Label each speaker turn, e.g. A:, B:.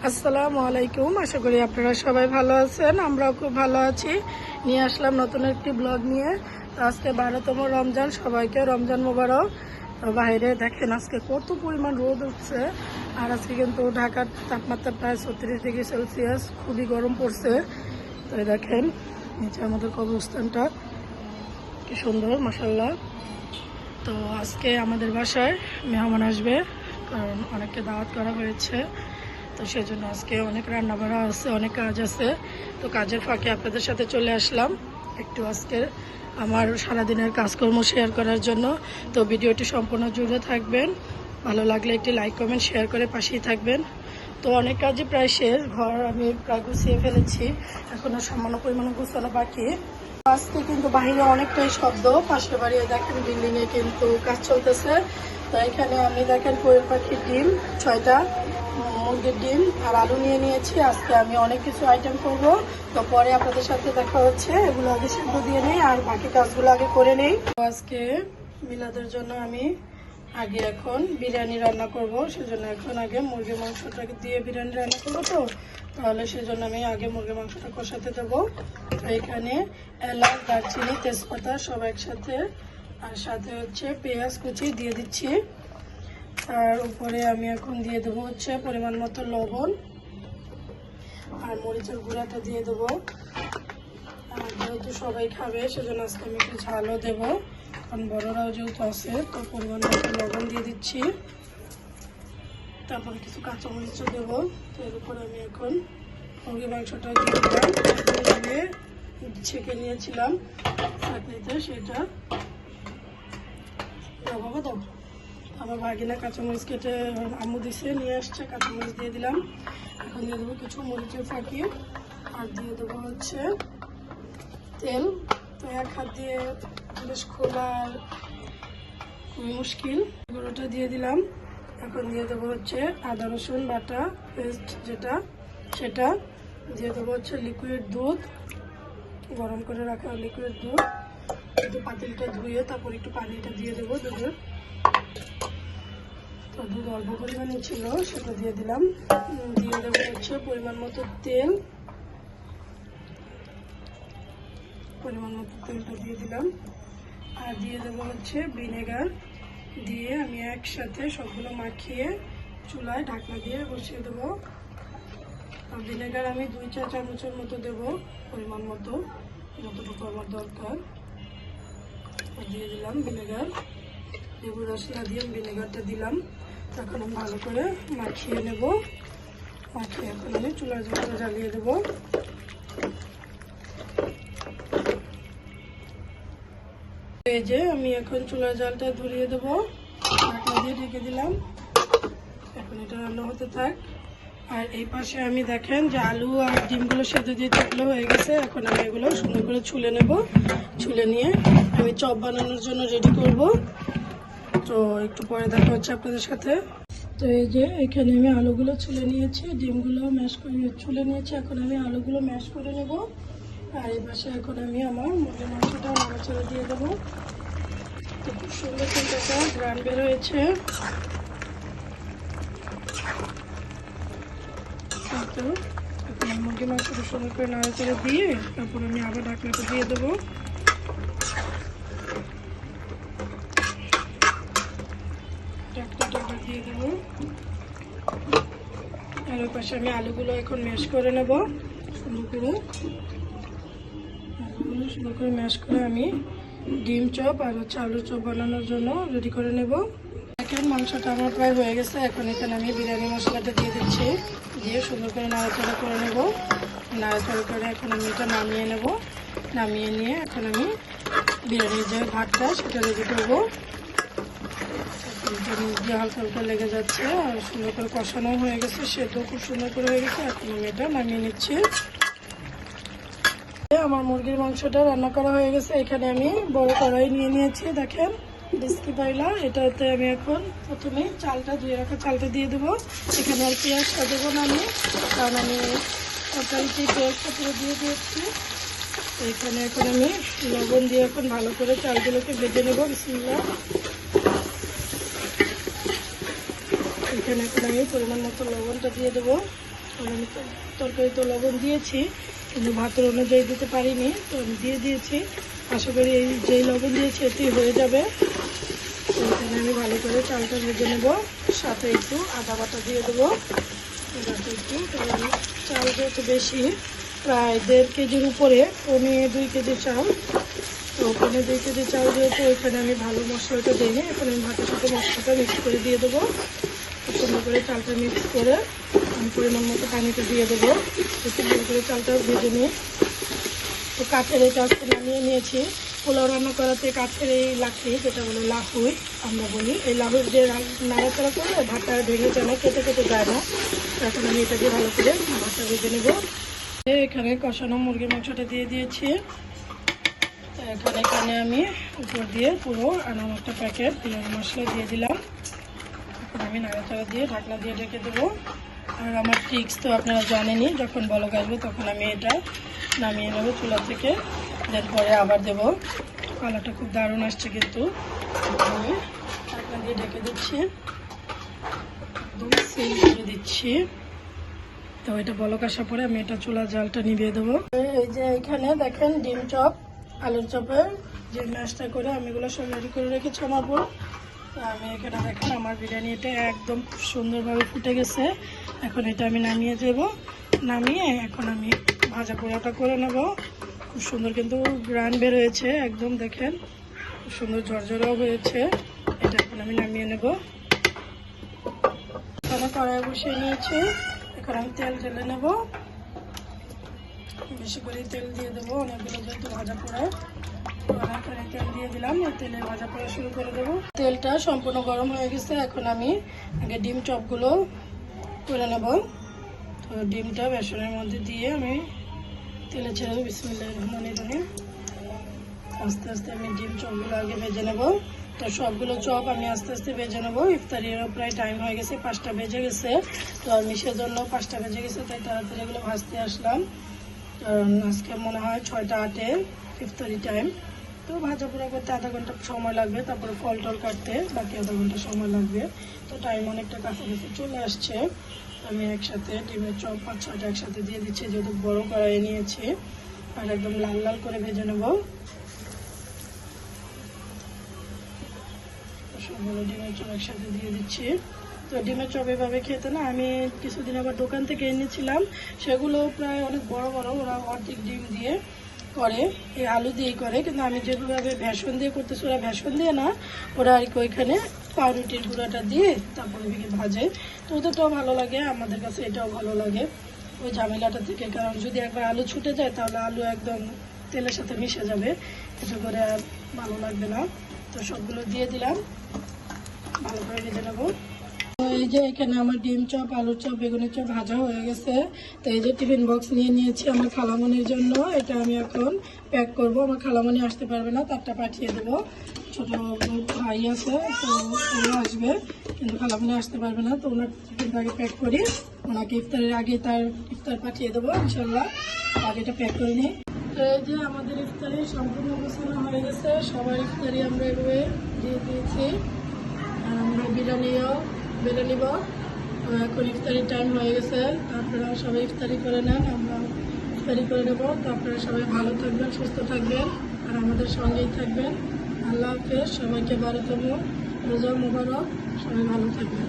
A: আসসালামু আলাইকুম। আশা করি আপনারা সবাই ভালো আছেন, আমরাও খুব ভালো আছি। নিয়ে আসলাম নতুন একটি ব্লগ নিয়ে। তো আজকে 12তম রমজান, সবাইকে রমজান মোবারক। তো বাইরে দেখেন আজকে কত পরিমাণ রোদ উঠছে, আর আজকে কিন্তু ঢাকার তাপমাত্রা প্রায় 36°C, খুবই গরম পড়ছে। তো দেখেন নিচে আমাদের কবরস্থানটা কি সুন্দর, মাশাআল্লাহ। তো আজকে আমাদের বাসায় মেহমান আসবে, কারণ অনেককে দাওয়াত করা হয়েছে। তো সেজন্য আজকে অনেক রান্না বাড়া আছে, অনেক কাজ আছে। তো কাজের ফাঁকে আপনাদের সাথে চলে আসলাম একটু আজকে আমার সারাদিনের কাজকর্ম শেয়ার করার জন্য। তো ভিডিওটি সম্পূর্ণ জুড়ে থাকবেন, ভালো লাগলে একটি লাইক কমেন্ট শেয়ার করে পাশেই থাকবেন। তো অনেক কাজই প্রায় শেষ, ঘর আমি প্রায় গুছিয়ে ফেলেছি, এখনও সামান্য পরিমাণে গুছানো বাকি। আজকে কিন্তু বাহিরে অনেকটাই শব্দ, পাশের বাড়ি দেখেন বিল্ডিংয়ে কিন্তু কাজ চলতেছে। তো এখানে আমি দেখেন কোয়েল পাখির ডিম 6টা, মুরগির ডিম আর আলু নিয়ে নিয়েছি। আজকে আমি অনেক কিছু আইটেম করব, তো পরে আপনাদের সাথে দেখা হচ্ছে। এগুলো আগে সিদ্ধ দিয়ে নেই আর বাকি কাজগুলো আগে করে নেই। আজকে মিলাদের জন্য আমি এখন বিরিয়ানি রান্না করব, সেজন্য এখন আগে মুরগির মাংসটাকে দিয়ে বিরিয়ানি রান্না করবো। তো তাহলে সেজন্য আমি আগে মুরগির মাংসটা কষাতে দেবো। তো এখানে এলাচ, দারচিনি, তেজপাতা সব একসাথে, আর সাথে হচ্ছে পেঁয়াজ কুচি দিয়ে দিচ্ছি। আর উপরে আমি এখন দিয়ে দেবো হচ্ছে পরিমাণ মতো লবণ, আর মরিচের গুঁড়াটা দিয়ে দেবো। আর যেহেতু সবাই খাবে সেজন্য আজকে আমি একটু ঝালও দেবো, কারণ বড়রাও যেহেতু আছে। তো পরিমাণ মতো লবণ দিয়ে দিচ্ছি, তারপরে কিছু কাঁচামরিচও দেবো। তো এর উপরে আমি এখন মুরগির মাংসটা দিয়ে দিলাম, ছেঁকে নিয়েছিলাম চাটনিতে, সেটা বাবা দাও। আমার ভাগিনা কাঁচামরিচ কেটে আম্মু দিছে, নিয়ে আসছে, কাঁচামরিচ দিয়ে দিলাম। এখন দিয়ে দেবো কিছু মরিচের ফাঁকি, আর দিয়ে দেবো হচ্ছে তেল। তো এক হাত দিয়ে বেশ খোলা খুবই মুশকিল। গুঁড়োটা দিয়ে দিলাম। এখন দিয়ে দেবো হচ্ছে আদা রসুন বাটা পেস্ট, সেটা দিয়ে দেবো হচ্ছে লিকুইড দুধ, গরম করে রাখা লিকুইড দুধ। একটু পাতিলটা ধুয়ে তারপর একটু পানিটা দিয়ে দেবো দুধের। তো দুধ অল্প পরিমাণে ছিল, সেটা দিয়ে দিলাম। দিয়ে দেবো হচ্ছে পরিমাণ মতো তেল, পরিমাণ মতো তেলটা দিয়ে দিলাম। আর দিয়ে দেবো হচ্ছে ভিনেগার, দিয়ে আমি একসাথে সবগুলো মাখিয়ে চুলায় ঢাকনা দিয়ে বসিয়ে দেবো। আর ভিনেগার আমি 2-4 চামচের মতো দেবো, পরিমাণ মতো, যতটুকু আমার দরকার। দিয়ে দিলাম ভিনেগার, লেবু রস না দিয়ে ভিনেগারটা দিলাম। এখন আমি ভালো করে মাখিয়ে নেব। মাখিয়ে এখন আমি চুলার জলটা জ্বালিয়ে দেবো। এই যে আমি এখন চুলার জালটা ধরিয়ে দেবো, ঢাকনা দিয়ে ঢেকে দিলাম। এখন এটা রান্না হতে থাক। আর এই পাশে আমি দেখেন যে আলু আর ডিমগুলো সেদ্ধ দিয়ে চকলো হয়ে গেছে। এখন আমি এগুলো সুন্দর করে ছুলে নেব। ছুলে নিয়ে আমি চপ বানানোর জন্য রেডি করব। তো একটু পরে দেখা হচ্ছে আপনাদের সাথে। তো এই যে এখানে আমি আলুগুলো ছুলে নিয়েছি, ডিমগুলো ম্যাশ করে ছুলে নিয়েছি। এখন আমি আলুগুলো ম্যাশ করে নেব। আর এই পাশে এখন আমি আমার মুরগির মাংসটা নাড়াচাড়া দিয়ে দেবো। তো খুব সুন্দর কিন্তু একটা গ্রান বের হয়েছে। তো এখন মুরগির মাংসটা সুন্দর করে নাড়াচাড়া দিয়ে তারপর আমি আবার ঢাকনাটা দিয়ে দেবো। ঢাকনাটা দিয়ে দেবো। আর ওই পাশে আমি আলুগুলো এখন ম্যাশ করে নেব সুন্দর করে। আলুগুলো সুন্দর করে ম্যাশ করে আমি ডিম চপ আর হচ্ছে আলুর চপ বানানোর জন্য রেডি করে নেব। এখন মাংসটা আমার প্রায় হয়ে গেছে। এখন এখানে আমি বিরিয়ানি মশলাটা দিয়ে দিচ্ছি, দিয়ে সুন্দর করে নাড়াচাড়া করে নেব। নাড়াচাড়া করে এখন আমি এটা নামিয়ে নেব। নামিয়ে নিয়ে এখন আমি বিরিয়ানির যে ভাতটা সেটা রেডি করবো। দিয়ে হালকা হালকা লেগে যাচ্ছে, আর সুন্দর করে কষানো হয়ে গেছে, সেটাও খুব সুন্দর করে হয়ে গেছে। এখন আমি এটা নামিয়ে নিচ্ছি। আমার মুরগির মাংসটা রান্না করা হয়ে গেছে। এখানে আমি বড় কড়াই নিয়ে নিয়েছি, দেখেন ডিস্কি পাইলা। এটাতে আমি এখন প্রথমে চালটা ধুয়ে রাখা চালটা দিয়ে দেবো। এখানে আর পেঁয়াজটা দেবো না আমি, কারণ আমি তরকারিতে পেঁয়াজটা পুরো দিয়ে দিয়েছি। তো এখানে এখন আমি লবণ দিয়ে এখন ভালো করে চালগুলোকে ভেজে নেবো। বিসমিল্লাহ। এখানে এখন আমি পরিমাণ মতো লবণটা দিয়ে দেবো। আমি তরকারি তো লবণ দিয়েছি, কিন্তু ভাতের অনুযায়ী দিতে পারিনি, তো আমি দিয়ে দিয়েছি। আশা করি এই যেই লবণ দিয়েছি এতেই হয়ে যাবে। তো এখানে আমি ভালো করে চালটা ভেজে নেব, সাথে একটু আদা বাটা দিয়ে দেবো। যাতে একটু চাল যেহেতু বেশি, প্রায় 1.5 কেজির উপরে, 2 কেজি চাল, তো ওখানে 2 কেজি চাল যেহেতু ওইখানে আমি ভালো মশলাটা দিইনি। এখন আমি ভাতের সাথে মশলাটা মিক্স করে দিয়ে দেবো। সুন্দর করে চালটা মিক্স করে আমি পরিমাণ মতো পানিতে দিয়ে দেবো। একটু ভালো করে চালটা ভেজে নিয়ে, তো কাঠের এই চালটা নামিয়ে নিয়েছি। পোলাও রান্না করাতে কাঠের এই লাকড়ি, যেটা বলে লাহুই আমরা বলি, এই লাহুর যে নাড়াচাড়া করলে ভাতটা ভেঙে যায় না, কেটে কেটে যায় না। এখন আমি এটা দিয়ে ভালো করে ভাতটা ভেজে নেব। এখানে কষানো মুরগির মাংসটা দিয়ে দিয়েছি। এখানে আমি উপর দিয়ে পুরো আনাম একটা প্যাকেট বিরিয়ানি মশলা দিয়ে দিলাম। এখন আমি নাড়াচাড়া দিয়ে ঢাকনা দিয়ে ঢেকে দেবো। আর আমার ট্রিক্স তো আপনারা জানেনই, যখন বলক আসবে তখন আমি এটা নামিয়ে নেবো চুলা থেকে, দেন পরে আবার দেবো। কালারটা খুব দারুণ আসছে, কিন্তু আমি ঢাকনা দিয়ে ঢেকে দিচ্ছি, একদম সিল করে দিচ্ছি। তো এটা বলক আসার পরে আমি এটা চুলা জালটা নিভিয়ে দেবো। এই যে এখানে দেখেন ডিম চপ, আলুর চপের যে ম্যাশটা করে আমি এগুলো সব রেডি করে রেখেছি আমার পর। আমি এখানে দেখেন আমার বিরিয়ানি এটা একদম সুন্দরভাবে ফুটে গেছে। এখন এটা আমি নামিয়ে দেব। নামিয়ে এখন আমি ভাজা পোড়াটা করে নেব। খুব সুন্দর কিন্তু গ্রান বের হয়েছে, একদম দেখেন খুব সুন্দর ঝরঝরাও হয়েছে। এটা এখন আমি নামিয়ে নেব। এখানে কড়াই বসিয়ে নিয়েছি, এখন আমি তেল ঢেলে নেব। বেশি করে তেল দিয়ে দেবো, অনেকগুলো যেহেতু ভাজা পোড়া। করে তেল দিয়ে দিলাম, ওই তেলে ভাজা পোড়া শুরু করে দেবো। তেলটা সম্পূর্ণ গরম হয়ে গেছে। এখন আমি আগে ডিম চপগুলো করে নেব। তো ডিমটা বেসনের মধ্যে দিয়ে আমি তেলে ছেড়ে দেবো। বিসমিল্লাহির রহমানির রহিম। আস্তে আস্তে আমি ডিম চপগুলো আগে ভেজে নেব। তো সবগুলো চপ আমি আস্তে আস্তে ভেজে নেবো। ইফতারিরও প্রায় টাইম হয়ে গেছে, 5টা বেজে গেছে। তো আমি সেজন্য 5টা বেজে গেছে তাই তাড়াতাড়ি এগুলো ভাজতে আসলাম। কারণ আজকে মনে হয় 6টা 8-এ ইফতারি টাইম। তো ভাজা পোড়া করতে আধা ঘন্টা সময় লাগবে, তারপরে ফল টল কাটতে বাকি আধা ঘন্টা সময় লাগবে। তো টাইম অনেকটা কাছাকাছি চলে আসছে। আমি একসাথে ডিমের চপ 5-6টা একসাথে দিয়ে দিচ্ছি, যেহেতু বড় কড়াইয়ে নিয়েছি। আর একদম লাল লাল করে ভেজে নেব। সবগুলো ডিমের চপ একসাথে দিয়ে দিচ্ছি। তো ডিমের চপ এভাবে খেতে না, আমি কিছুদিন আবার দোকান থেকে এনেছিলাম, সেগুলো প্রায় অনেক বড় বড়, ওরা অর্ধেক ডিম দিয়ে করে, এই আলু দিয়েই করে। কিন্তু আমি যেভাবে ভেষণ দিয়ে করতেছি, ওরা ভেষণ দিয়ে না, ওরা আর কি ওইখানে পাউরুটির গুঁড়াটা দিয়ে তারপরে দিকে ভাজে। তো ওদেরটাও ভালো লাগে, আমাদের কাছে এটাও ভালো লাগে ওই ঝামেলাটা থেকে। কারণ যদি একবার আলু ছুটে যায় তাহলে আলু একদম তেলের সাথে মিশে যাবে, এতে করে আর ভালো লাগবে না। তো সবগুলো দিয়ে দিলাম, ভালো করে ভেজে নেবো। এই যে এখানে আমার ডিম চপ, আলুর চপ, বেগুনের চপ ভাজা হয়ে গেছে। তো এই যে টিফিন বক্স নিয়ে নিয়েছি আমার খালামনির জন্য। এটা আমি এখন প্যাক করব। আমার খালামনি আসতে পারবে না, তারটা পাঠিয়ে দেবো। ছোট ভাই আছে, তো ও আসবে, কিন্তু খালামনি আসতে পারবে না। তো ওনার টিফিনটা আগে প্যাক করি, ওনাকে ইফতারের আগে তার ইফতার পাঠিয়ে দেবো ইনশাল্লাহ। আগে এটা প্যাক করে নিই। তো এই যে আমাদের ইফতারি সম্পূর্ণ গোছানো হয়ে গেছে। সবার ইফতারি আমরা এভাবে দিয়ে দিয়েছি। আর আমরা বিরিয়ানিও বেড়ে নিব। এখন ইফতারির টাইম হয়ে গেছে, আপনারা সবাই ইফতারি করে নেন, আমরা ইফতারি করে নেব। তো আপনারা সবাই ভালো থাকবেন, সুস্থ থাকবেন, আর আমাদের সঙ্গেই থাকবেন। আল্লাহ হাফেজ, সবাইকে 12তম রোজা মোবারক, সবাই ভালো থাকবেন।